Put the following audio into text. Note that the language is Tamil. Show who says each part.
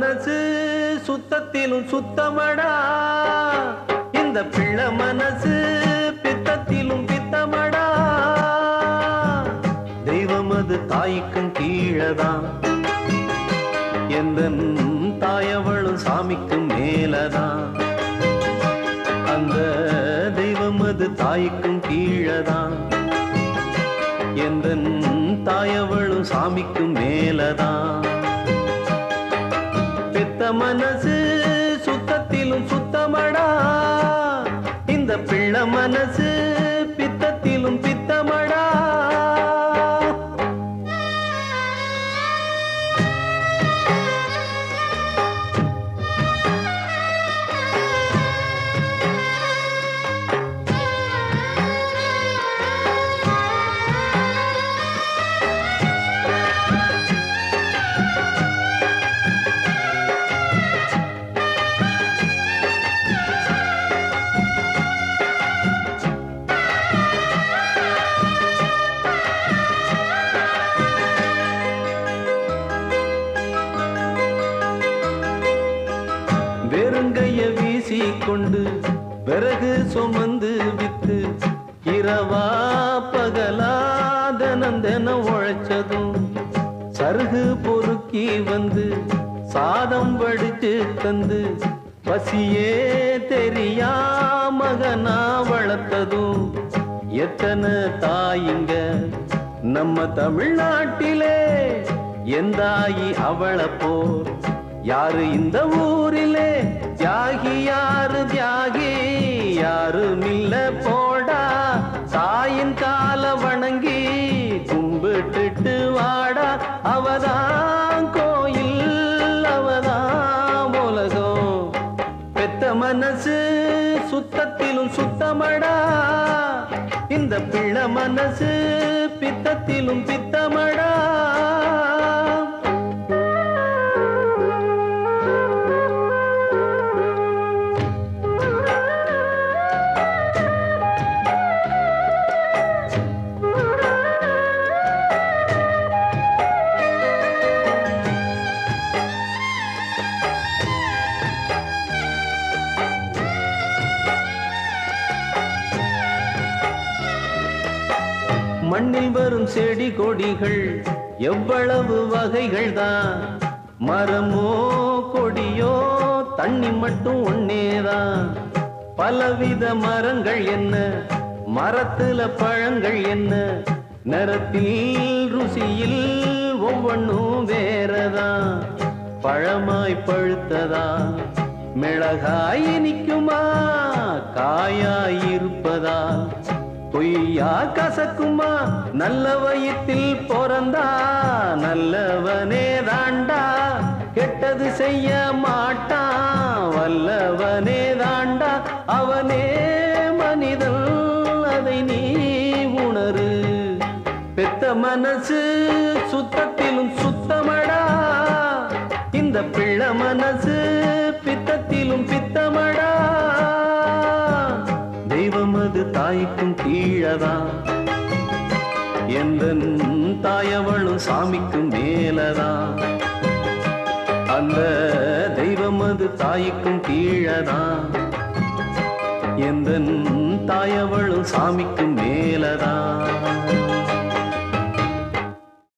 Speaker 1: மனசு சுத்தத்திலும் சுத்தமடா, இந்த பிள்ளை மனசு பித்தத்திலும் பித்தமடா. தெய்வம் அது தாய்க்கும் கீழதான், எந்த தாயவளும் சாமிக்கும் மேலதான். அந்த தெய்வம் அது தாய்க்கும் கீழதான், எந்த தாயவளும் சாமிக்கும் மேலதான். பெத்த மனசு சுத்தத்திலும் சுத்தமடா, இந்த பிள்ளை மனசு பித்தத்திலும் பித்தமடா. வெறுங்கைய வீசி கொண்டு விறகு சுமந்து வித்து இரவா பகலா தினம் உழைச்சதும், சருகு பொறுக்கி வந்து சாதம் வடிச்சு தந்து பசியே தெரியா மகனா வளர்த்ததும், எத்தனை தாயிங்க நம்ம தமிழ்நாட்டிலே, எந்தாயி அவளை போர் யாரு இந்த ஊரிலே. தியாகி யாரு தியாகி யாரு மில்ல போடா, தாயின் கால வணங்கி கும்பிட்டுட்டு வாடா. அவதான் கோயில் அவதான் உலகம், பெத்த மனசு சுத்தத்திலும் சுத்தமடா, இந்த பிள்ளை மனசு பித்தத்திலும் பித்தமடா. மண்ணில் வரும் செடி கொடிகள் எவ்வளவு வகைகள் தான், மரமோ கொடியோ தண்ணி மட்டும் ஒன்னேதான். பலவித மரங்கள் என்ன, மரத்துல பழங்கள் என்ன, நிறத்தில் ருசியில் ஒவ்வொன்றும் வேறதான். பழமாய் பழுத்ததா மிளகாய் இனிக்குமா, காயாய் இருப்பதா பொய்யா கசக்குமா. நல்ல வயிற்றில் பிறந்தா நல்லவனே தாண்டா, கெட்டது செய்ய மாட்டான் வல்லவனே தாண்டா. அவனே மனிதன் அதை நீ உணரு, பெத்த மனசு சுத்தத்திலும் சுத்தமடா, இந்த பிள்ளை மனசு பித்தத்திலும் பித்தமடா. தெய்வம் அது தாய்க்கும் கீழதான், எந்த தாயவளும் சாமிக்கும் மேலதான். அந்த தெய்வம் அது தாய்க்கும் கீழதான், எந்த தாயவளும் சாமிக்கும் மேலதான்.